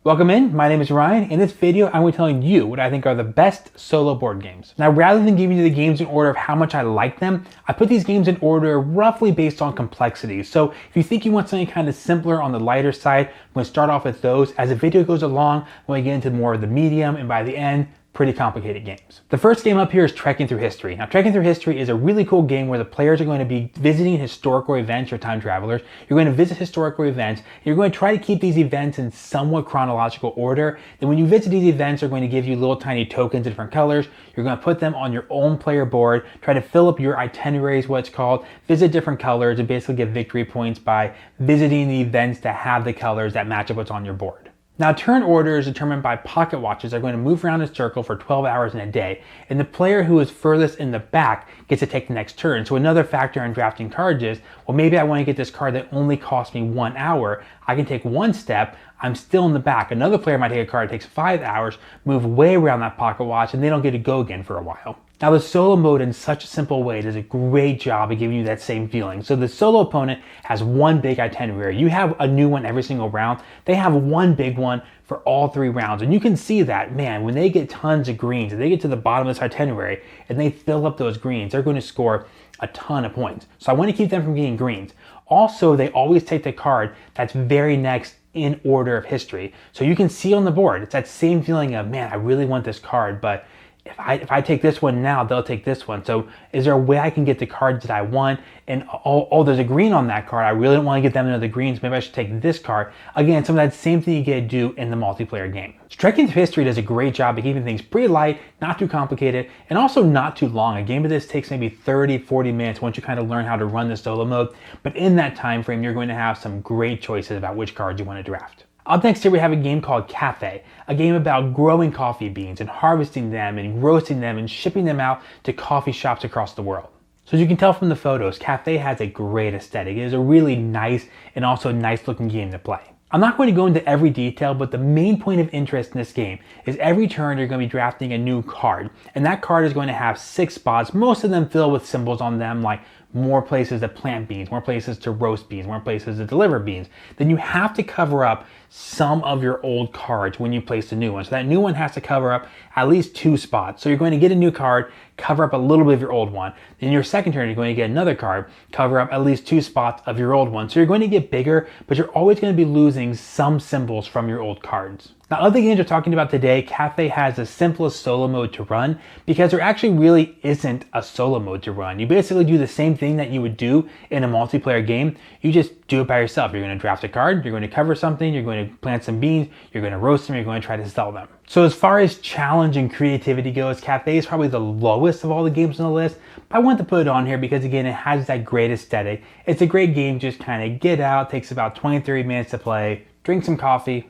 Welcome in, my name is Ryan. In this video, I'm going to be telling you what I think are the best solo board games. Now, rather than giving you the games in order of how much I like them, I put these games in order roughly based on complexity. So if you think you want something kind of simpler on the lighter side, I'm going to start off with those. As the video goes along, I'm going to get into more of the medium, and by the end, pretty complicated games. The first game up here is Trekking Through History. Now, Trekking Through History is a really cool game where the players are going to be visiting historical events or time travelers. You're going to visit historical events. You're going to try to keep these events in somewhat chronological order. Then when you visit these events, they're going to give you little tiny tokens in different colors. You're going to put them on your own player board, try to fill up your itineraries, what it's called, visit different colors, and basically get victory points by visiting the events that have the colors that match up what's on your board. Now, turn order is determined by pocket watches that are going to move around in a circle for 12 hours in a day, and the player who is furthest in the back gets to take the next turn. So another factor in drafting cards is, well, maybe I want to get this card that only costs me 1 hour. I can take one step, I'm still in the back. Another player might take a card that takes 5 hours, move way around that pocket watch, and they don't get to go again for a while. Now, the solo mode in such a simple way does a great job of giving you that same feeling. So the solo opponent has one big itinerary. You have a new one every single round. They have one big one for all 3 rounds. And you can see that, man, when they get tons of greens and they get to the bottom of this itinerary and they fill up those greens, they're going to score a ton of points. So I want to keep them from getting greens. Also, they always take the card that's very next in order of history. So you can see on the board, it's that same feeling of, man, I really want this card, but if I take this one now, they'll take this one. So is there a way I can get the cards that I want? And oh, there's a green on that card. I really don't want to get them into the greens. Maybe I should take this card. Again, some of that same thing you get to do in the multiplayer game. Trekking Through History does a great job of keeping things pretty light, not too complicated, and also not too long. A game of this takes maybe 30, 40 minutes once you kind of learn how to run the solo mode. But in that time frame, you're going to have some great choices about which cards you want to draft. Up next here we have a game called Café, a game about growing coffee beans and harvesting them and roasting them and shipping them out to coffee shops across the world. So as you can tell from the photos, Café has a great aesthetic. It is a really nice and also nice looking game to play. I'm not going to go into every detail, but the main point of interest in this game is every turn you're going to be drafting a new card, and that card is going to have 6 spots, most of them filled with symbols on them like more places to plant beans, more places to roast beans, more places to deliver beans. Then you have to cover up some of your old cards when you place a new one. So that new one has to cover up at least 2 spots. So you're going to get a new card, cover up a little bit of your old one. Then your second turn, you're going to get another card, cover up at least 2 spots of your old one. So you're going to get bigger, but you're always going to be losing some symbols from your old cards. Now, other games we're talking about today, Café has the simplest solo mode to run because there actually really isn't a solo mode to run. You basically do the same thing that you would do in a multiplayer game. You just do it by yourself. You're going to draft a card, you're going to cover something, you're going to plant some beans, you're going to roast them, you're going to try to sell them. So as far as challenge and creativity goes, Café is probably the lowest of all the games on the list. But I want to put it on here because, again, it has that great aesthetic. It's a great game, just kind of get out, takes about 20-30 minutes to play, drink some coffee,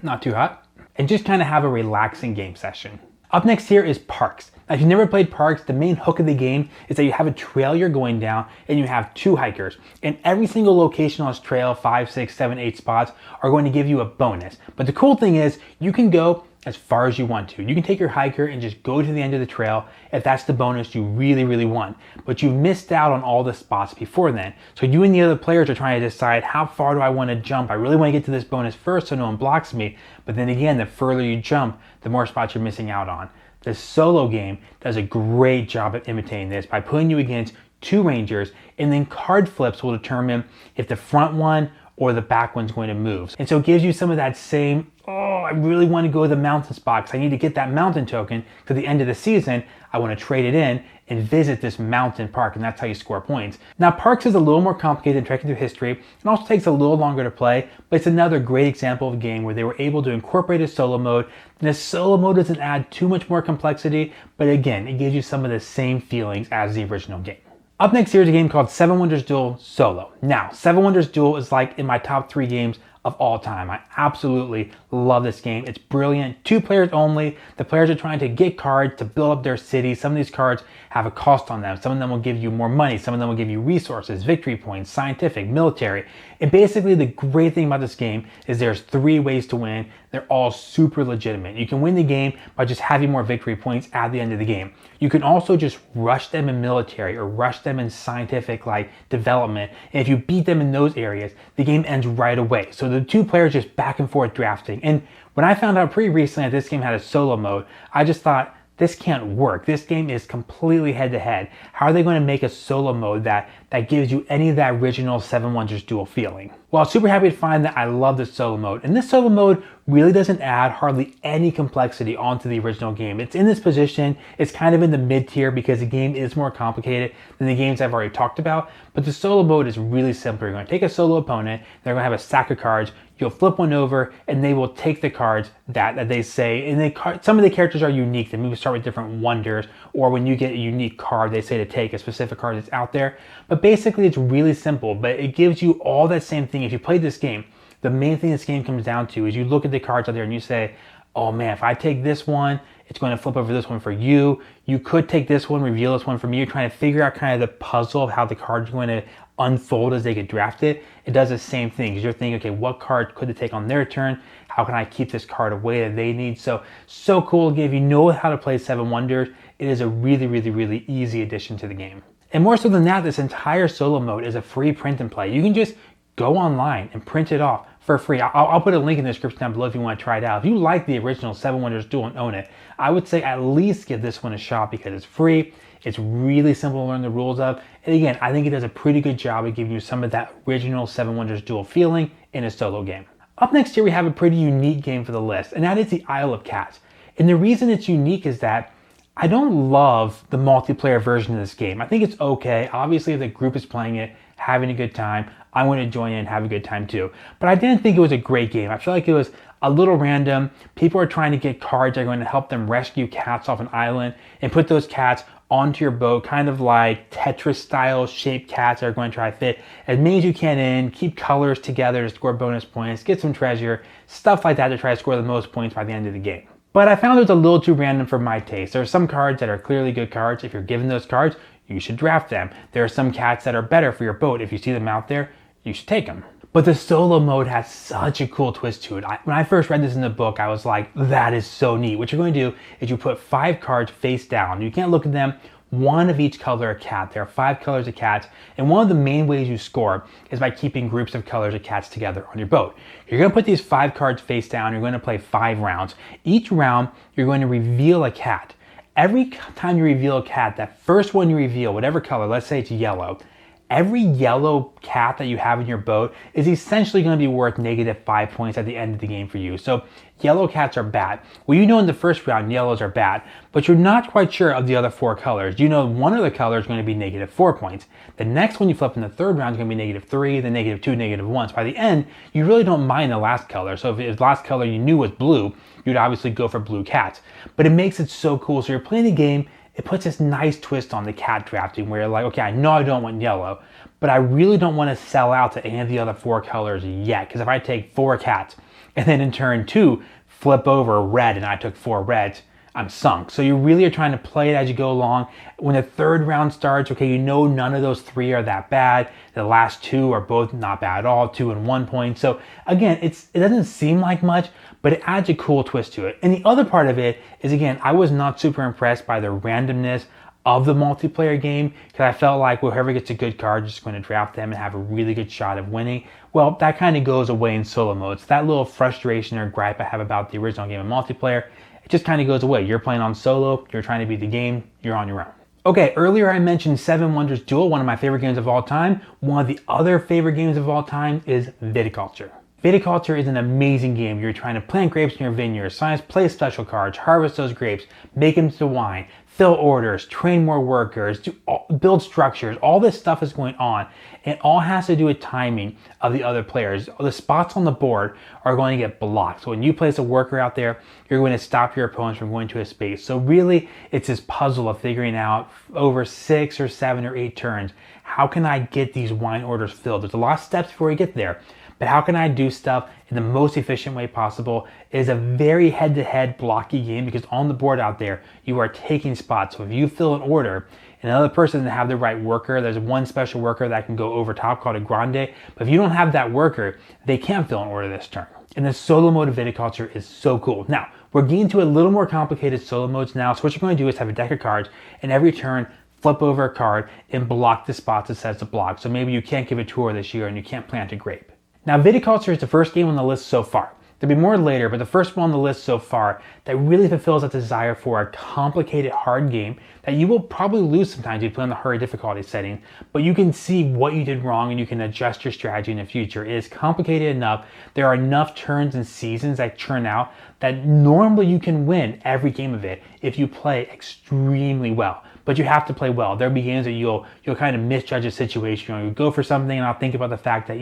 not too hot, and just kind of have a relaxing game session. Up next here is Parks. Now, if you've never played Parks, the main hook of the game is that you have a trail you're going down and you have 2 hikers. And every single location on this trail, 5, 6, 7, 8 spots, are going to give you a bonus. But the cool thing is you can go as far as you want to. You can take your hiker and just go to the end of the trail if that's the bonus you really, really want. But you've missed out on all the spots before then. So you and the other players are trying to decide, how far do I want to jump? I really want to get to this bonus first so no one blocks me. But then again, the further you jump, the more spots you're missing out on. The solo game does a great job of imitating this by putting you against 2 rangers, and then card flips will determine if the front one or the back one's going to move. And so it gives you some of that same, I really want to go to the mountain spot because I need to get that mountain token because at the end of the season, I want to trade it in and visit this mountain park, and that's how you score points. Now, Parks is a little more complicated than Trekking Through History. It also takes a little longer to play, but it's another great example of a game where they were able to incorporate a solo mode. And the solo mode doesn't add too much more complexity, but again, it gives you some of the same feelings as the original game. Up next here is a game called Seven Wonders Duel Solo. Now, Seven Wonders Duel is like in my top 3 games of all time. I absolutely love this game. It's brilliant. 2 players only. The players are trying to get cards to build up their city. Some of these cards have a cost on them. Some of them will give you more money. Some of them will give you resources, victory points, scientific, military. And basically the great thing about this game is there's 3 ways to win. They're all super legitimate. You can win the game by just having more victory points at the end of the game. You can also just rush them in military or rush them in scientific development. And if you beat them in those areas, the game ends right away. So the 2 players just back and forth drafting. And when I found out pretty recently that this game had a solo mode, I just thought, this can't work. This game is completely head-to-head. How are they going to make a solo mode that gives you any of that original Seven Wonders Duel feeling? Well, super happy to find that I love this solo mode. And this solo mode really doesn't add hardly any complexity onto the original game. It's in this position. It's kind of in the mid-tier because the game is more complicated than the games I've already talked about. But the solo mode is really simple. You're going to take a solo opponent. They're going to have a stack of cards. You'll flip one over and they will take the cards that they say. And some of the characters are unique. They maybe start with different wonders, or when you get a unique card, they say to take a specific card that's out there. But basically it's really simple, but it gives you all that same thing. If you play this game, the main thing this game comes down to is you look at the cards out there and you say, oh man, if I take this one, it's going to flip over this one for you. You could take this one, reveal this one for me. You're trying to figure out kind of the puzzle of how the card's going to unfold as they get drafted. It does the same thing because you're thinking, okay, what card could they take on their turn? How can I keep this card away that they need? So cool. Again, if you know how to play Seven Wonders, it is a really, really, really easy addition to the game. And more so than that, this entire solo mode is a free print and play. You can just go online and print it off for free. I'll put a link in the description down below if you want to try it out. If you like the original Seven Wonders Duel and own it, I would say at least give this one a shot because it's free. It's really simple to learn the rules of. And again, I think it does a pretty good job of giving you some of that original Seven Wonders Duel feeling in a solo game. Up next here, we have a pretty unique game for the list, and that is the Isle of Cats. And the reason it's unique is that I don't love the multiplayer version of this game. I think it's okay. Obviously, if the group is playing it, having a good time, I want to join in and have a good time too. But I didn't think it was a great game. I feel like it was a little random. People are trying to get cards that are going to help them rescue cats off an island and put those cats onto your boat, kind of like Tetris style shaped cats that are going to try to fit as many as you can in, keep colors together to score bonus points, get some treasure, stuff like that to try to score the most points by the end of the game. But I found it was a little too random for my taste. There are some cards that are clearly good cards. If you're given those cards, you should draft them. There are some cats that are better for your boat. If you see them out there, you should take them. But the solo mode has such a cool twist to it. When I first read this in the book, I was like, that is so neat. What you're going to do is you put 5 cards face down. You can't look at them. One of each color of cat. There are 5 colors of cats, and one of the main ways you score is by keeping groups of colors of cats together on your boat. You're going to put these 5 cards face down. You're going to play 5 rounds. Each round, you're going to reveal a cat. Every time you reveal a cat, that first one you reveal, whatever color, let's say it's yellow, every yellow cat that you have in your boat is essentially going to be worth -5 points at the end of the game for you. So yellow cats are bad. Well, you know in the first round, yellows are bad, but you're not quite sure of the other 4 colors. You know one of the colors is going to be -4 points. The next one you flip in the third round is going to be -3, then -2, -1. So by the end, you really don't mind the last color. So if the last color you knew was blue, you'd obviously go for blue cats. But it makes it so cool. So you're playing the game, it puts this nice twist on the cat drafting where you're like, okay, I know I don't want yellow, but I really don't want to sell out to any of the other 4 colors yet. Because if I take 4 cats and then in turn 2 flip over red and I took 4 reds, I'm sunk. So you really are trying to play it as you go along. When the third round starts, okay, you know none of those 3 are that bad. The last 2 are both not bad at all, 2 and 1 point. So again, it doesn't seem like much, but it adds a cool twist to it. And the other part of it is, again, I was not super impressed by the randomness of the multiplayer game because I felt like whoever gets a good card is just going to draft them and have a really good shot of winning. Well, that kind of goes away in solo mode. So that little frustration or gripe I have about the original game of multiplayer, it just kind of goes away. You're playing on solo, you're trying to beat the game, you're on your own. Okay, earlier I mentioned Seven Wonders Duel, one of my favorite games of all time. One of the other favorite games of all time is Viticulture. Viticulture is an amazing game. You're trying to plant grapes in your vineyard, science, play special cards, harvest those grapes, make them to wine, fill orders, train more workers, build structures. All this stuff is going on. It all has to do with timing of the other players. The spots on the board are going to get blocked. So when you place a worker out there, you're going to stop your opponents from going to a space. So really, it's this puzzle of figuring out over 6 or 7 or 8 turns, how can I get these wine orders filled? There's a lot of steps before you get there. But how can I do stuff in the most efficient way possible? It is a very head-to-head blocky game because on the board out there, you are taking spots. So if you fill an order another person doesn't have the right worker. There's one special worker that can go over top called a grande, but if you don't have that worker, they can't fill an order this turn. And the solo mode of Viticulture is so cool. Now, we're getting to a little more complicated solo modes now, so what you're going to do is have a deck of cards, and every turn, flip over a card and block the spots it says to block. So maybe you can't give a tour this year and you can't plant a grape. Now, Viticulture is the first game on the list so far. There'll be more later, but the first one on the list so far that really fulfills that desire for a complicated, hard game that you will probably lose sometimes if you play on the hard difficulty setting, but you can see what you did wrong and you can adjust your strategy in the future. It is complicated enough. There are enough turns and seasons that churn out that normally you can win every game of it if you play extremely well. But you have to play well. There'll be games that you'll kind of misjudge a situation. You go for something and I'll think about the fact that,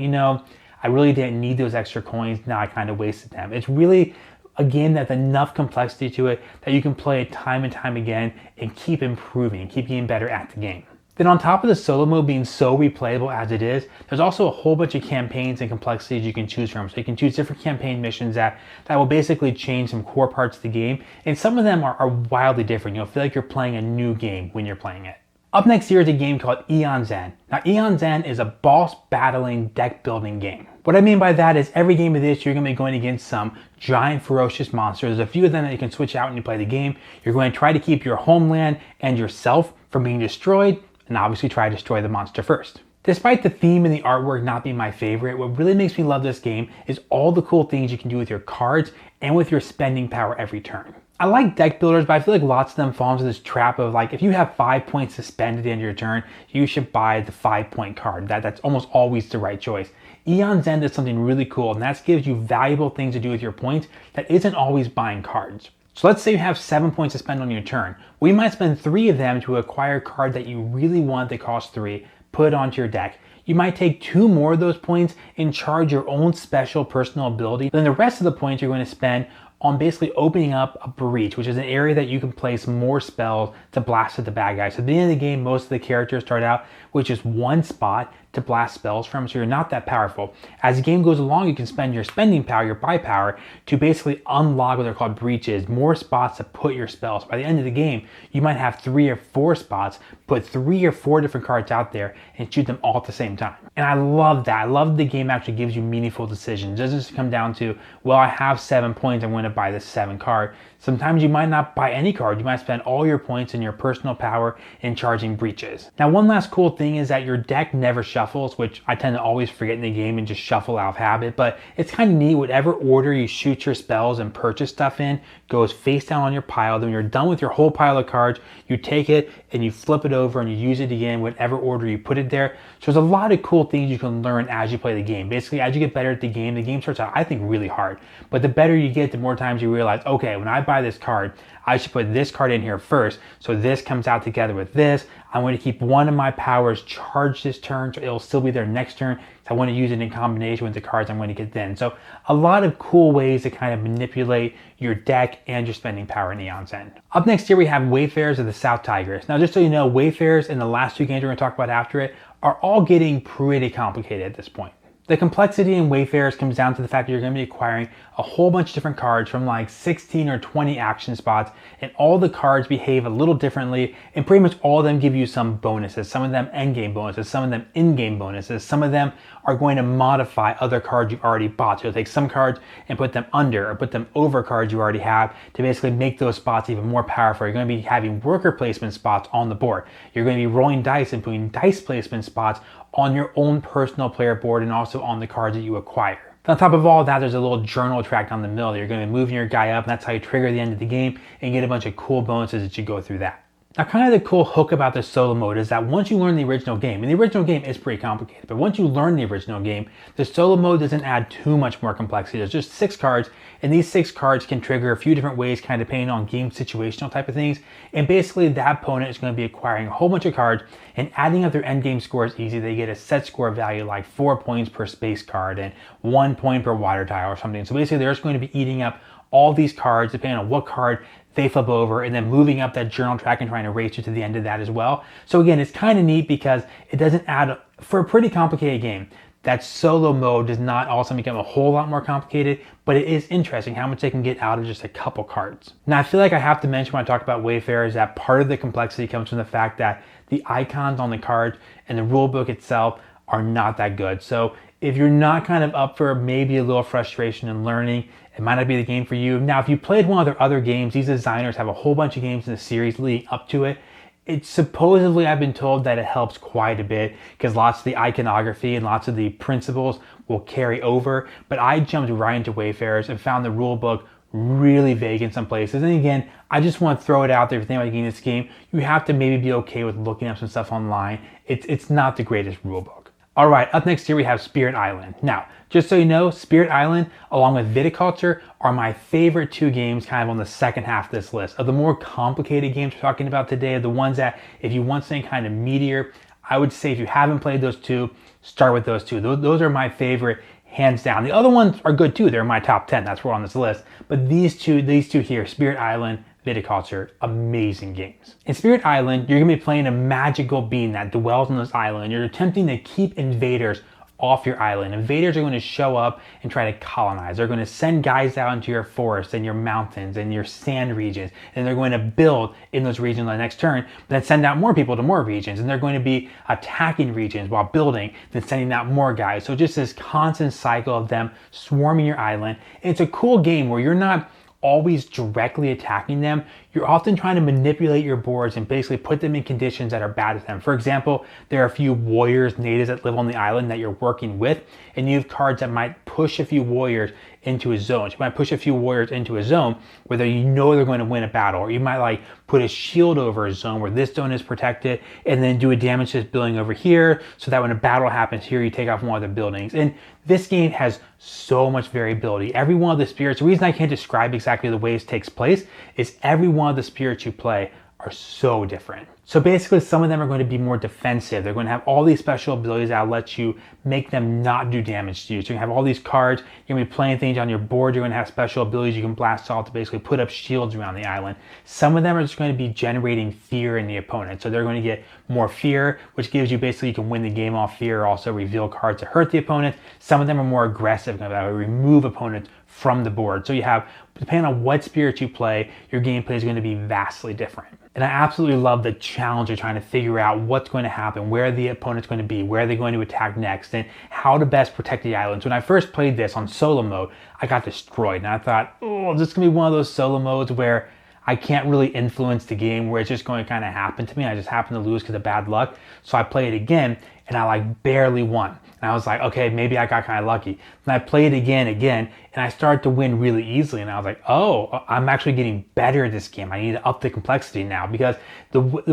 I really didn't need those extra coins. Now I kind of wasted them. It's really a game that's enough complexity to it that you can play it time and time again and keep improving, keep getting better at the game. Then on top of the solo mode being so replayable as it is, there's also a whole bunch of campaigns and complexities you can choose from. So you can choose different campaign missions that will basically change some core parts of the game. And some of them are wildly different. You'll feel like you're playing a new game when you're playing it. Up next here is a game called Aeon Zen. Now, Aeon Zen is a boss battling deck building game. What I mean by that is every game of this, you're going to be going against some giant ferocious monsters. There's a few of them that you can switch out when you play the game. You're going to try to keep your homeland and yourself from being destroyed, and obviously try to destroy the monster first. Despite the theme and the artwork not being my favorite, what really makes me love this game is all the cool things you can do with your cards and with your spending power every turn. I like deck builders, but I feel like lots of them fall into this trap of like, if you have 5 points to spend at the end of your turn, you should buy the 5-point card. That's almost always the right choice. Aeon Zen does something really cool, and that gives you valuable things to do with your points that isn't always buying cards. So let's say you have 7 points to spend on your turn. We might spend 3 of them to acquire a card that you really want that costs 3, put it onto your deck. You might take 2 more of those points and charge your own special personal ability. Then the rest of the points you're going to spend on basically opening up a breach, which is an area that you can place more spells to blast at the bad guys. So at the end of the game, most of the characters start out with just 1 spot to blast spells from, so you're not that powerful. As the game goes along, you can spend your spending power, your buy power, to basically unlock what they're called breaches, more spots to put your spells. By the end of the game, you might have 3 or 4 spots, put 3 or 4 different cards out there and shoot them all at the same time. And I love that. I love the game actually gives you meaningful decisions. It doesn't just come down to, well, I have 7 points, I'm going to buy this 7 card. Sometimes you might not buy any card. You might spend all your points in your personal power in charging breaches. Now, one last cool thing is that your deck never shuffles, which I tend to always forget in the game and just shuffle out of habit, but it's kind of neat. Whatever order you shoot your spells and purchase stuff in goes face down on your pile. Then when you're done with your whole pile of cards, you take it and you flip it over and you use it again, whatever order you put it there. So there's a lot of cool things you can learn as you play the game. Basically, as you get better at the game starts out, I think, really hard. But the better you get, the more times you realize, okay, when I buy this card, I should put this card in here first. So this comes out together with this. I'm going to keep one of my powers charged this turn, so it'll still be there next turn. I want to use it in combination with the cards I'm going to get then. So a lot of cool ways to kind of manipulate your deck and your spending power in Aeon Zen. Up next here, we have Wayfarers of the South Tigris. Now, just so you know, Wayfarers and the last 2 games we're going to talk about after it are all getting pretty complicated at this point. The complexity in Wayfarers comes down to the fact that you're going to be acquiring a whole bunch of different cards from like 16 or 20 action spots, and all the cards behave a little differently, and pretty much all of them give you some bonuses. Some of them endgame bonuses, some of them in-game bonuses, some of them are going to modify other cards you've already bought. So you'll take some cards and put them under or put them over cards you already have to basically make those spots even more powerful. You're going to be having worker placement spots on the board. You're going to be rolling dice and putting dice placement spots on your own personal player board and also on the cards that you acquire. On top of all that, there's a little journal track down the middle. You're going to be moving your guy up, and that's how you trigger the end of the game and get a bunch of cool bonuses as you go through that. Now, kind of the cool hook about this solo mode is that once you learn the original game, and the original game is pretty complicated, but once you learn the original game, the solo mode doesn't add too much more complexity. There's just 6 cards, and these 6 cards can trigger a few different ways, kind of depending on game situational type of things. And basically, that opponent is going to be acquiring a whole bunch of cards, and adding up their end game score is easy. They get a set score value like 4 points per space card and 1 point per water tile or something. So basically, they're just going to be eating up all these cards depending on what card they flip over, and then moving up that journal track and trying to race you to the end of that as well. So again, it's kind of neat because it doesn't add, for a pretty complicated game, that solo mode does not also become a whole lot more complicated, but it is interesting how much they can get out of just a couple cards. Now, I feel like I have to mention when I talk about Wayfarers that part of the complexity comes from the fact that the icons on the cards and the rule book itself are not that good. So if you're not kind of up for maybe a little frustration in learning, it might not be the game for you. Now, if you played one of their other games, these designers have a whole bunch of games in the series leading up to it. It's supposedly, I've been told that it helps quite a bit because lots of the iconography and lots of the principles will carry over. But I jumped right into Wayfarers and found the rule book really vague in some places. And again, I just want to throw it out there. If you think about getting this game, you have to maybe be okay with looking up some stuff online. It's not the greatest rule book. All right, up next here we have Spirit Island. Now, just so you know, Spirit Island along with Viticulture are my favorite two games kind of on the second half of this list. Of the more complicated games we're talking about today, the ones that if you want something kind of meatier, I would say if you haven't played those two, start with those two. Those are my favorite, hands down. The other ones are good too. They're in my top 10. That's where on this list. But these two here, Spirit Island, Viticulture, amazing games. In Spirit Island, you're gonna be playing a magical being that dwells on this island. You're attempting to keep invaders off your island. Invaders are going to show up and try to colonize. They're going to send guys out into your forests and your mountains and your sand regions, and they're going to build in those regions on the next turn, but then send out more people to more regions, and they're going to be attacking regions while building, then sending out more guys. So just this constant cycle of them swarming your island. And it's a cool game where you're not always directly attacking them. You're often trying to manipulate your boards and basically put them in conditions that are bad to them. For example, there are a few warriors, natives that live on the island that you're working with, and you have cards that might push a few warriors into a zone. So you might push a few warriors into a zone where you know they're going to win a battle, or you might like put a shield over a zone where this zone is protected and then do a damage to this building over here so that when a battle happens here, you take off one of the buildings. And this game has so much variability. Every one of the spirits, the reason I can't describe exactly the way it takes place is every one of the spirits you play are so different. So basically some of them are going to be more defensive. They're going to have all these special abilities that will let you make them not do damage to you. So you have all these cards, you're going to be playing things on your board, you're going to have special abilities you can blast off to basically put up shields around the island. Some of them are just going to be generating fear in the opponent. So they're going to get more fear, which gives you basically you can win the game off fear, also reveal cards to hurt the opponent. Some of them are more aggressive, going to remove opponents from the board. So you have, depending on what spirit you play, your gameplay is going to be vastly different. And I absolutely love the challenge of trying to figure out what's going to happen, where the opponent's going to be, where they're going to attack next, and how to best protect the islands. When I first played this on solo mode, I got destroyed. And I thought, oh, this is going to be one of those solo modes where I can't really influence the game, where it's just going to kind of happen to me. I just happen to lose because of bad luck. So I played it again, and I like barely won. And I was like, okay, maybe I got kind of lucky. And I played again, and I started to win really easily. And I was like, oh, I'm actually getting better at this game. I need to up the complexity now because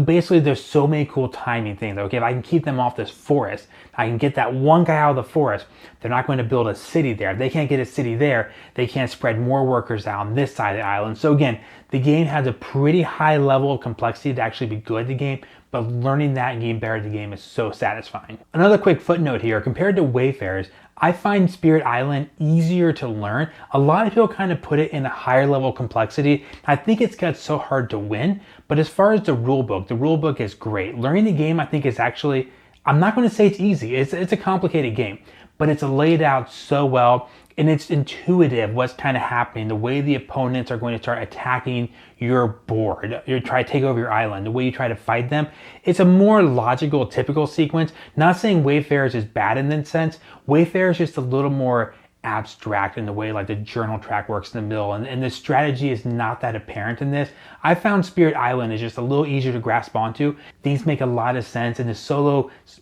basically there's so many cool timing things. Okay, if I can keep them off this forest, I can get that one guy out of the forest. They're not going to build a city there. If they can't get a city there, they can't spread more workers out on this side of the island. So again, the game has a pretty high level of complexity to actually be good at the game, but learning that and getting better at the game is so satisfying. Another quick footnote here, compared to Wayfarers, I find Spirit Island easier to learn. A lot of people kind of put it in a higher level of complexity. I think it's got so hard to win, but as far as the rule book is great. Learning the game, I think, is actually, I'm not going to say it's easy. It's a complicated game, but it's laid out so well. And it's intuitive what's kind of happening, the way the opponents are going to start attacking your board. You try to take over your island, the way you try to fight them. It's a more logical, typical sequence. Not saying Wayfarers is bad in that sense. Wayfarers is just a little more abstract in the way like the journal track works in the middle, and the strategy is not that apparent in this. I found Spirit Island is just a little easier to grasp onto. Things make a lot of sense, and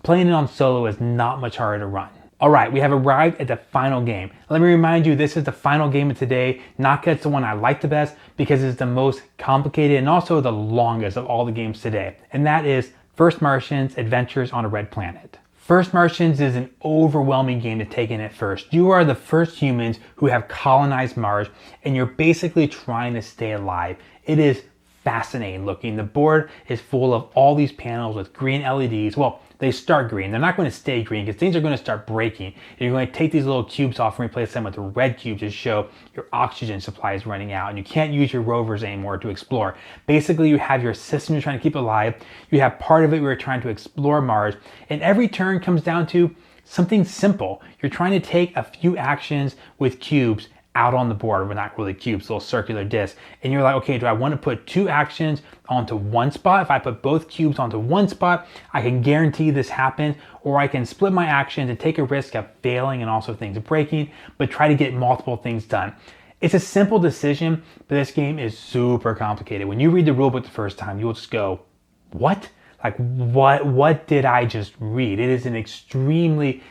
playing it on solo is not much harder to run. All right, we have arrived at the final game. Let me remind you, this is the final game of today. Not because it's the one I like the best, because it's the most complicated and also the longest of all the games today. And that is First Martians: Adventures on a Red Planet. First Martians is an overwhelming game to take in at first. You are the first humans who have colonized Mars, and you're basically trying to stay alive. It is fascinating looking. The board is full of all these panels with green LEDs. Well, they start green. They're not going to stay green because things are going to start breaking. You're going to take these little cubes off and replace them with red cubes to show your oxygen supply is running out, and you can't use your rovers anymore to explore. Basically, you have your system you're trying to keep alive. You have part of it where you're trying to explore Mars, and every turn comes down to something simple. You're trying to take a few actions with cubes out on the board, but not really cubes, little circular discs. And you're like, okay, do I want to put 2 actions onto one spot? If I put both cubes onto one spot, I can guarantee this happens, or I can split my actions and take a risk of failing and also things breaking, but try to get multiple things done. It's a simple decision, but this game is super complicated. When you read the rulebook the first time, you'll just go, what? Like, what did I just read? It is an extremely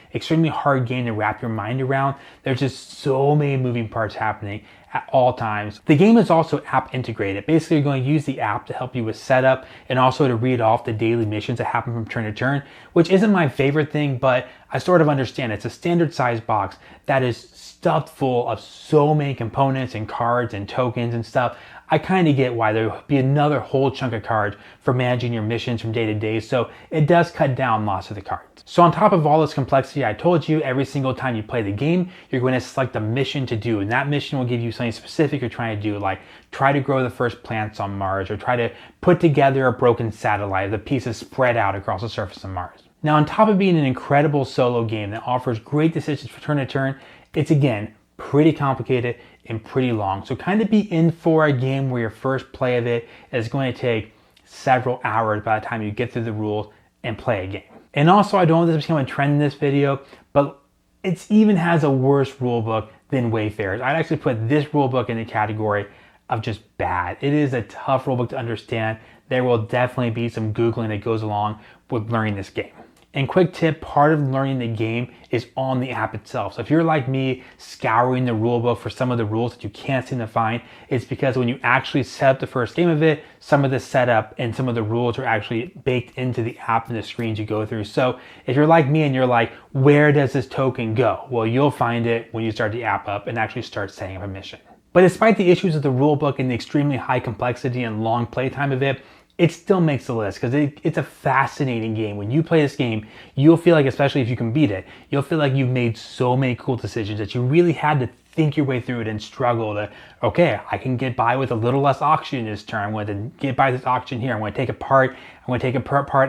hard game to wrap your mind around. There's just so many moving parts happening at all times. The game is also app integrated. Basically, you're going to use the app to help you with setup and also to read off the daily missions that happen from turn to turn, which isn't my favorite thing, but I sort of understand. It's a standard size box that is stuffed full of so many components and cards and tokens and stuff. I kind of get why there would be another whole chunk of cards for managing your missions from day to day, so it does cut down lots of the cards. So on top of all this complexity, I told you every single time you play the game, you're going to select a mission to do, and that mission will give you something specific you're trying to do, like try to grow the first plants on Mars, or try to put together a broken satellite, the pieces spread out across the surface of Mars. Now, on top of being an incredible solo game that offers great decisions for turn to turn, it's again pretty complicated and pretty long. So kind of be in for a game where your first play of it is going to take several hours by the time you get through the rules and play a game. And also, I don't want this to become a trend in this video, but it even has a worse rulebook than Wayfarers. I'd actually put this rulebook in the category of just bad. It is a tough rulebook to understand. There will definitely be some Googling that goes along with learning this game. And quick tip, part of learning the game is on the app itself. So if you're like me, scouring the rulebook for some of the rules that you can't seem to find, it's because when you actually set up the first game of it, some of the setup and some of the rules are actually baked into the app and the screens you go through. So if you're like me and you're like, where does this token go? Well, you'll find it when you start the app up and actually start setting up a mission. But despite the issues of the rulebook and the extremely high complexity and long playtime of it, it still makes the list because it's a fascinating game. When you play this game, you'll feel like, especially if you can beat it, you'll feel like you've made so many cool decisions that you really had to think your way through it and struggle to, okay, I can get by with a little less oxygen this turn. I'm going to get by this oxygen here. I'm going to take a part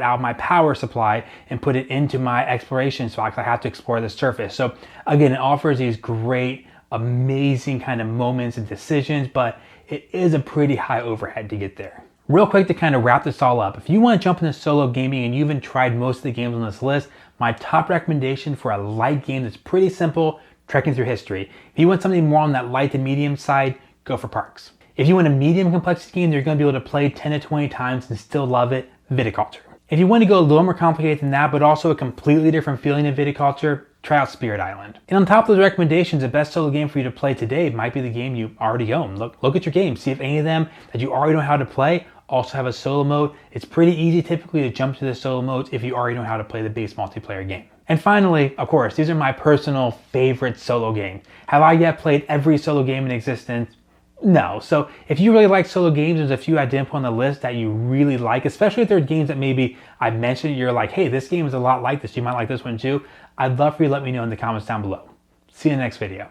out of my power supply and put it into my exploration so I have to explore the surface. So again, it offers these great, amazing kind of moments and decisions, but it is a pretty high overhead to get there. Real quick to kind of wrap this all up, if you want to jump into solo gaming and you haven't tried most of the games on this list, my top recommendation for a light game that's pretty simple, trekking through history. If you want something more on that light to medium side, go for Parks. If you want a medium complexity game that you're going to be able to play 10 to 20 times and still love it, Viticulture. If you want to go a little more complicated than that, but also a completely different feeling of Viticulture, try out Spirit Island. And on top of those recommendations, the best solo game for you to play today might be the game you already own. Look at your games, see if any of them that you already know how to play also have a solo mode. It's pretty easy typically to jump to the solo modes if you already know how to play the base multiplayer game. And finally, of course, these are my personal favorite solo games. Have I yet played every solo game in existence? No. So if you really like solo games, there's a few I didn't put on the list that you really like, especially if they're games that maybe I mentioned, you're like, hey, this game is a lot like this, you might like this one too. I'd love for you to let me know in the comments down below. See you in the next video.